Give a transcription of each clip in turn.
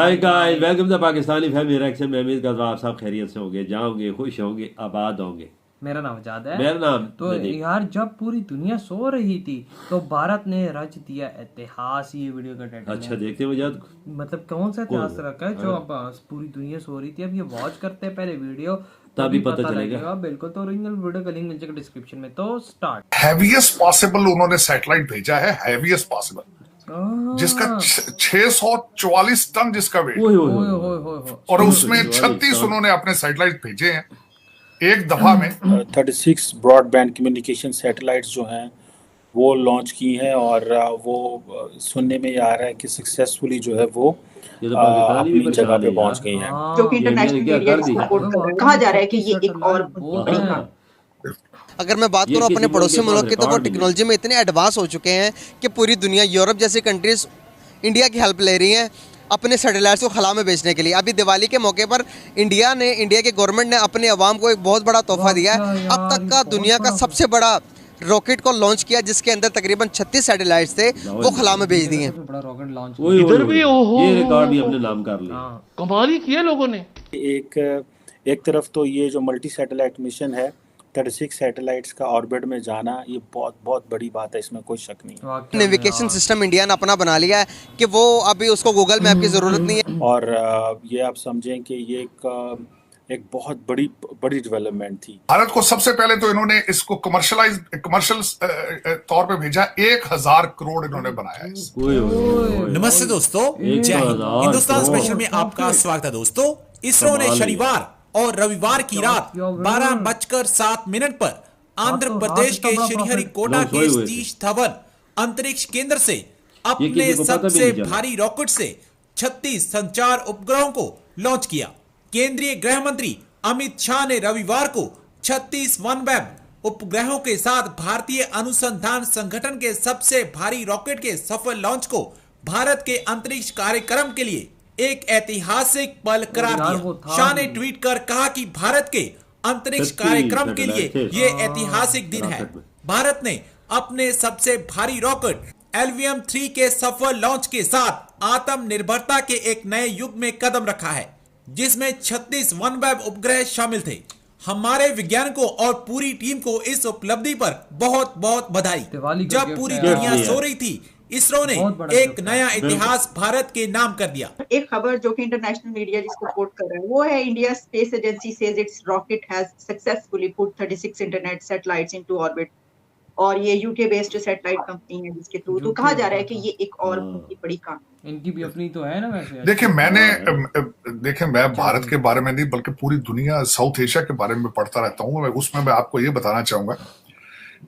Hi guys, welcome to Pakistani family reaction में। उम्मीद करता हूं आप सब खैरियत से होंगे, जाओगे, खुश होंगे, आबाद होंगे। मेरा नाम आजाद है। मेरा नाम तो नदीम। यार जब पूरी दुनिया सो रही थी तो भारत ने रच दिया इतिहास। ये वीडियो का टाइटल अच्छा है। देखते हैं मुझे मतलब कौन सा इतिहास रखा है जो अब पूरी दुनिया सो रही थी। अब ये वॉच करते हैं पहले वीडियो, तभी पता चलेगा। बिल्कुल। तो ओरिजिनल वीडियो का लिंक मिल जाएगा डिस्क्रिप्शन में। तो स्टार्ट। हैवीएस्ट पॉसिबल उन्होंने सैटेलाइट भेजा है, हैवीएस्ट पॉसिबल, जिसका 644 टन जिसका वेट, ओए ओए ओए ओए। होए होए होए। और उसमें 36 उन्होंने अपने सैटेलाइट भेजे हैं एक दफा में। 36 ब्रॉडबैंड कम्युनिकेशन सैटेलाइट्स जो हैं वो लॉन्च की हैं, और वो सुनने में ये आ रहा है कि सक्सेसफुली जो है वो ये तो पाकिस्तानी भी अपनी जगह पे परेशान है पहुंच यार। गई हैं। जो कि ये मैंने इंटरनेशनल क्या मीडिया कर दी? जिसको कोट कर रहा है, कहा जा रहा है कि ये एक और बहुत बड़ी है। काम। अगर मैं बात ये करूं किसी अपने मुल्क पड़ोसी के मुल्क पास की, तो वो रिकॉर्ड नहीं है। टेक्नोलॉजी में इतने एडवांस हो चुके हैं कि पूरी दुनिया, यूरोप जैसी कंट्रीज इंडिया की हेल्प ले रही हैं अपने सैटेलाइट्स को खला में बेचने के लिए। अभी दिवाली के मौके पर इंडिया की गवर्नमेंट ने अपनी आवाम को एक बहुत बड़ा तोहफा दिया है। अब तक का दुनिया का सबसे बड़ा रॉकेट को लॉन्च किया, जिसके अंदर तकरीबन 36 सैटेलाइट्स थे, वो खला में भेज दिए हैं। सबसे बड़ा रॉकेट लॉन्च ओए, इधर ओए, भी ओए। ओहो ये रिकॉर्ड भी अपने नाम कर लिया। कमाल ही किया लोगों ने। एक तरफ तो ये जो मल्टी सैटेलाइट मिशन है, 36 सैटेलाइट्स का ऑर्बिट में जाना, ये बहुत बहुत बड़ी बात है, इसमें कोई शक नहीं है। नेविगेशन सिस्टम इंडिया ने अपना बना लिया है कि वो अभी उसको गूगल मैप की ज़रूरत नहीं है। और ये आप समझें कि ये एक बहुत बड़ी डेवलपमेंट थी। भारत को सबसे पहले तो इन्होंने इसको कमर्शियल तौर पे भेजा, 1000 करोड़ इन्होंने बनाया है। ओए ओए ओए। नमस्ते दोस्तों, जय हिंद। 1000 हिंदुस्तान करोड़। स्पेशल में आपका स्वागत है दोस्तों। इसरो ने कमाल है। शनिवार और रविवार की रात 12:07 पर आंध्र प्रदेश के श्रीहरिकोटा लोग के सोए हुए थे। सतीश धवन अंतरिक्ष केंद्र से अपने किसी को पता भी सबसे नहीं चला। भारी रॉकेट से 36 संचार उपग्रहों को लॉन्च किया। केंद्रीय गृह मंत्री अमित शाह ने रविवार को 36 वनवेब उपग्रहों के साथ भारतीय अनुसंधान संगठन के सबसे भारी रॉकेट के सफल लॉन्च को भारत के अंतरिक्ष कार्यक्रम के लिए एक ऐतिहासिक पल करार यार वो दिया। था शाह ने ही। ट्वीट कर कहा कि भारत के अंतरिक्ष 36 कार्यक्रम के लिए सैटेलाइट थे। ये ऐतिहासिक दिन है। रॉकेट में। भारत ने अपने सबसे भारी रॉकेट LVM-3 के सफल लॉन्च के साथ आत्मनिर्भरता के एक नए युग में कदम रखा है, जिसमें 36 वनवेब उपग्रह शामिल थे। हमारे वैज्ञानिकों और पूरी टीम को इस उपलब्धि पर बहुत बहुत बधाई। दिवाली का जब गिफ्ट पूरी है दुनिया यार। सो रही थी, इसरो ने बहुत बड़ा एक गिफ्ट है। नया इतिहास भारत के नाम कर दिया। एक खबर जो कि इंटरनेशनल मीडिया जिसको कोट कर रहा है वो है, India space agency says it's rocket has successfully put 36 internet satellites into orbit. और ये यूके बेस्ड सैटेलाइट कंपनी है जिसके थ्रू तो कहा जा रहा है कि ये एक और बहुत बड़ी काम है। इनकी भी अपनी तो है ना वैसे। देखिए मैं भारत के बारे में नहीं बल्कि पूरी दुनिया, साउथ एशिया के बारे में पढ़ता रहता हूँ। उसमें मैं आपको ये बताना चाहूंगा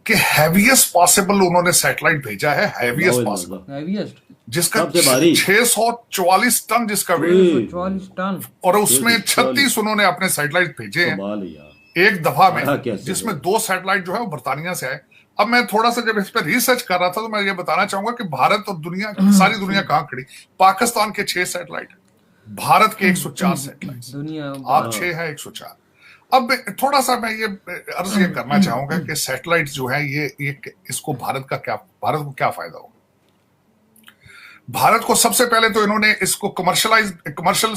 कि हैवीएस्ट पॉसिबल उन्होंने सैटेलाइट भेजा है, हैवीएस्ट पॉसिबल, हैवीएस्ट जिसका सबसे भारी। 644 टन जिसका वेट, 44 टन। और उसमें 36 उन्होंने अपने सैटेलाइट भेजे हैं कमाल है यार। एक दफा बड़ा में, कैसे जिसमें है? 2 सैटेलाइट जो है वो बर्तानिया से आए। अब मैं थोड़ा सा जब इस पर रिसर्च कर रहा था तो मैं ये बताना चाहूंगा कि भारत और दुनिया, सारी दुनिया कहां खड़ी। पाकिस्तान के 6 सैटेलाइट, भारत के 104 सैटेलाइट, दुनिया आप 6 है 104। अब थोड़ा सा मैं ये अर्ज ये करना चाहूंगा कि सैटेलाइट जो है ये इसको भारत को क्या फायदा होगा। भारत को सबसे पहले तो इन्होंने इसको कमर्शियल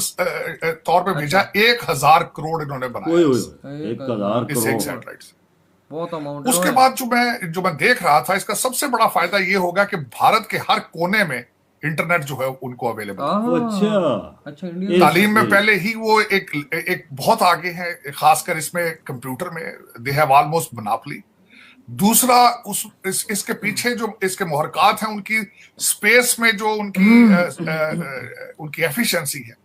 तौर पे भेजा, 1000 करोड़ इन्होंने ओए बनाया ओए, एक 1000 इस एक करोड़। सैटेलाइट से। बहुत अमाउंट। उसके बाद जो मैं देख रहा था, इसका सबसे बड़ा फायदा ये होगा कि भारत के हर कोने में इंटरनेट जो है उनको अवेलेबल है। अच्छा इंडिया तालीम में पहले ही वो एक बहुत आगे है, खासकर इसमें कंप्यूटर में दे हैव ऑलमोस्ट मोनोपोली। दूसरा इसके पीछे जो इसके मुहरकात हैं, उनकी स्पेस में जो उनकी एफिशिएंसी है,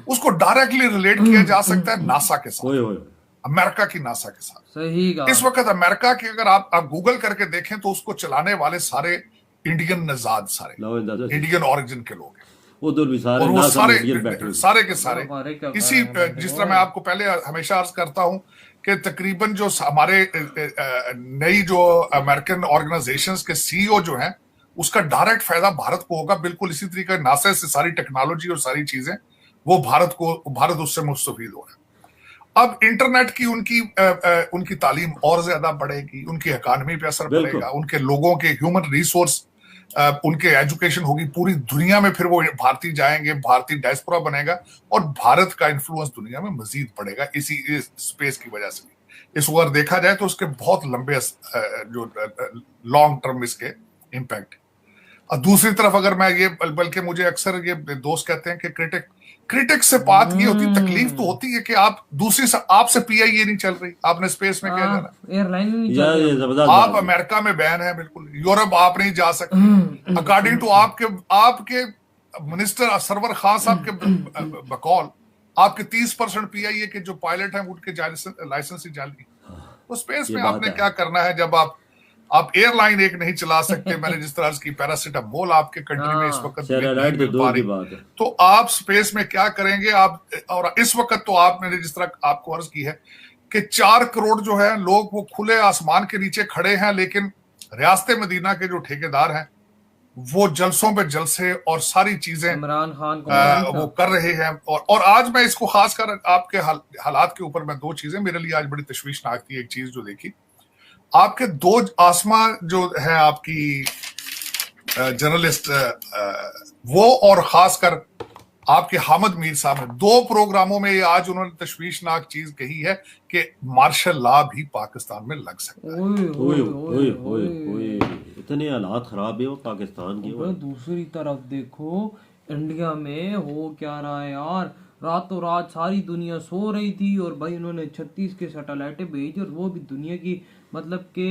उसको डायरेक्टली रिलेट किया जा सकता है नासा के साथ, ओए ओए। अमेरिका की नासा के साथ। सही कहा। इस वक्त अमेरिका के अगर आप गूगल करके देखें तो उसको चलाने वाले सारे इंडियन नजाद, सारे इंडियन ओरिजिन के लोग हैं। उधर भी सारे और वो नासा में इंडियन बैठे सारे हुए। सारे के सारे हमारे क्या इसी कारण है? जिस तरह मैं आपको पहले हमेशा अर्ज करता हूं कि तकरीबन जो हमारे नई जो अमेरिकन ऑर्गेनाइजेशंस के सीईओ जो हैं, उसका डायरेक्ट फायदा भारत को होगा। बिल्कुल इसी तरीके नासा से सारी टेक्नोलॉजी और सारी चीजें वो भारत उससे मुस्तफीद हो रहा है। अब इंटरनेट की उनकी तालीम और ज्यादा बढ़ेगी, उनकी इकॉनमी पे असर पड़ेगा, उनके लोगों के ह्यूमन रिसोर्स उनके एजुकेशन होगी पूरी दुनिया में, फिर वो भारतीय जाएंगे, भारतीय डायस्पोरा बनेगा और भारत का इन्फ्लुएंस दुनिया में मजीद बढ़ेगा इसी इस स्पेस की वजह से। इस ओर देखा जाए तो उसके बहुत लंबे जो लॉन्ग टर्म इसके इम्पैक्ट। और दूसरी तरफ अगर मैं ये, बल्कि मुझे अक्सर ये दोस्त कहते हैं कि क्रिटिक से बात ये होती, तकलीफ तो होती है कि आप दूसरी आपसे पीआईए नहीं चल रही, आपने स्पेस में क्या जाना, एयरलाइन नहीं चल रही, आप अमेरिका में बैन है बिल्कुल, यूरोप आप नहीं जा सकते अकॉर्डिंग टू आपके मिनिस्टर सरवर खान साहब के बकौल। आपके 30% पीआईए के जो पायलट हैं उनके लाइसेंस ही जाली। तो स्पेस में आपने क्या करना है जब आप एयरलाइन एक नहीं चला सकते, मैंने जिस तरह की पैरासिटामोल आपके कंट्री में इस वक्त नहीं मिल पा रही, तो आप स्पेस में क्या करेंगे आप। और इस वक्त तो आप, मैंने जिस तरह आपको अर्ज की है कि 4 करोड़ जो है लोग वो खुले आसमान के नीचे खड़े हैं, लेकिन रियासत मदीना के जो ठेकेदार हैं वो जलसों पे जलसे और सारी चीजें इमरान खान वो कर रहे हैं। और आज मैं इसको खासकर आपके हालात के ऊपर मैं 2 चीजें मेरे लिए आज बड़ी तशवीशनाक थी। एक चीज जो देखी, आपके 2 आसमा जो है आपकी जर्नलिस्ट वो और खासकर आपके हामिद मीर साहब ने 2 प्रोग्रामों में आज उन्होंने तशवीशनाक चीज कही है कि मार्शल लॉ भी पाकिस्तान में लग सकता है। इतने हालात खराब है वो पाकिस्तान की। दूसरी तरफ देखो इंडिया में हो क्या रहा है यार, रातों रात सारी दुनिया सो रही थी और भाई उन्होंने 36 के सैटेलाइटें भेजी और वो भी दुनिया की मतलब के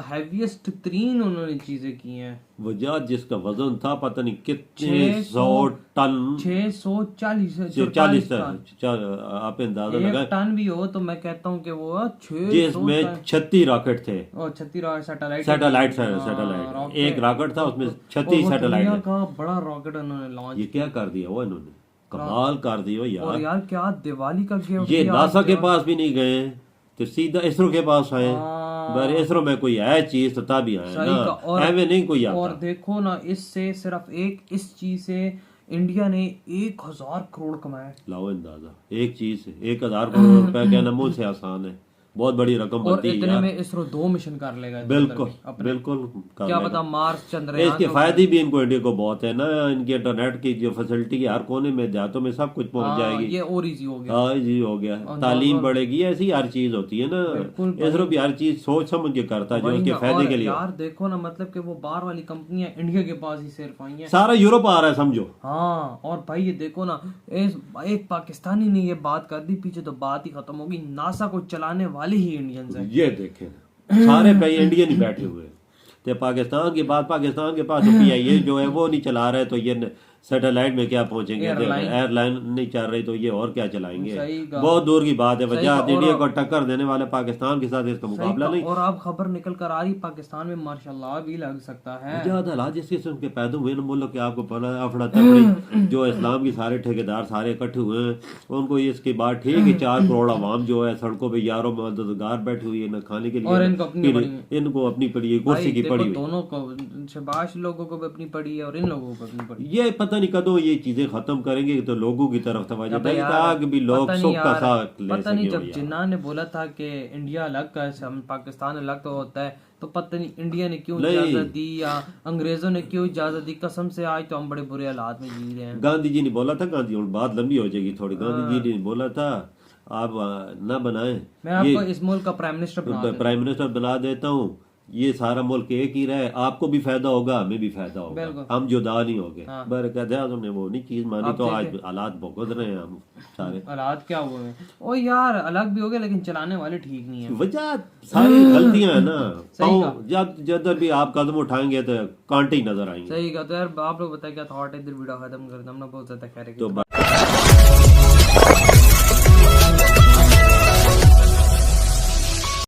हैवीएस्ट तरीन उन्होंने चीजें की हैं। वजह जिसका वजन था पता नहीं कितने 100 टन, 640 आप अंदाजा लगाएं, टन भी हो तो मैं कहता हूँ कि वो जिसमें 36 रॉकेट थे और 36 सैटेलाइट एक रॉकेट था उसमें 36 सैटेलाइट का बड़ा रॉकेट उन्होंने लॉन्च। ये क्या कर दिया वो इन्होंने, कमाल कर दिया यार। और यार क्या दिवाली का गिफ्ट, ये नासा के पास भी नहीं गए तो सीधा इसरो के पास आए। पर इसरो में कोई है चीज तो तभी आए ना, ऐवे नहीं कोई आता। और देखो ना, इससे सिर्फ इस चीज से इंडिया ने 1000 करोड़ कमाए। लाओ अंदाजा, एक चीज से 1000 करोड़ रुपए कहना मुझ से आसान है, बहुत बड़ी रकम बनती है। इतने में इसरो 2 मिशन कर लेगा। बिल्कुल क्या पता मार्स चंद्रयान। इसके फायदे भी इनको इंडिया को बहुत है ना, इनकी इंटरनेट की जो फैसिलिटी है हर कोने में देहातों में सब कुछ पहुंच जाएगी। ये और इजी हो गया। हाँ इजी हो गया, तालीम बढ़ेगी, ऐसी हर चीज होती है ना। इसरो भी हर चीज सोच समझ के करता है जो उसके फायदे के लिए। यार देखो ना, मतलब कि वो बाहर वाली कंपनियां इंडिया के पास ही सिर्फ आई हैं, सारा यूरोप आ रहा है समझो। हाँ और भाई ये देखो ना, एक पाकिस्तानी ने ये बात कर दी, पीछे तो बात ही खत्म होगी। नासा को चलाने वाले ही इंडियंस हैं। ये देखें सारे कई इंडियन ही बैठे हुए तो पाकिस्तान के पास तो पीआईए जो है वो नहीं चला रहे, तो ये सैटेलाइट में क्या पहुंचेंगे, एयरलाइन नहीं चल रही तो ये और क्या चलाएंगे। बहुत दूर की बात है। वजह इंडिया को टक्कर देने वाले पाकिस्तान के साथ इसका मुकाबला नहीं। और अब खबर निकल कर आ रही पाकिस्तान में माशाल्लाह भी लग सकता है। ज्यादा हालात जिस किस्म के पैदा हुए ना मुल्क के, आपको पता है अफड़ा तफड़ी जो इस्लाम की सारे ठेकेदार सारे इकट्ठे हुए हैं, उनको इसके बाद ठीक है 4 करोड़ आवाम जो है सड़कों पे यारों मददगार बैठी हुई है, न खाने के लिए इनको अपनी पड़ी है, कुर्सी की पड़ी हुई। दोनों को शबाश लोगों को भी अपनी पड़ी है और इन लोगों को अपनी पड़ी। ये पता नहीं कदों ये चीजें खत्म करेंगे तो लोगों की तरफ तवज्जो ताकि भी लोग सुख का साथ ले सके। पता नहीं जब जिन्ना ने बोला था कि इंडिया अलग का पाकिस्तान अलग तो होता है, तो पता नहीं इंडिया ने क्यों इजाजत दी या अंग्रेजों ने क्यों इजाजत दी। कसम से आज तो हम बड़े बुरे हालात में जी रहे हैं। गांधी जी ने बोला था, गांधी बात लंबी हो जाएगी थोड़ी, गांधी जी ने बोला था आप ना बनाए, मैं आपको इस मुल्क का प्राइम मिनिस्टर बना देता हूँ, ये सारा मुल्क एक ही रहे, आपको भी फायदा होगा हमें भी फायदा होगा, हम जुदा नहीं हो गए। हमने वो नहीं चीज मानी तो आज हालात भुगत रहे हैं हम सारे। हालात क्या हुए हैं ओ यार, अलग भी हो गए लेकिन चलाने वाले ठीक नहीं है। वजह सारी गलतियां है ना, जब भी आप कदम उठाएंगे तो कांटे ही नजर आएंगे। सही कहा। तो यार आप लोग बताए क्या थॉट है, इधर वीडियो खत्म कर दे, हमने बहुत ज्यादा खैर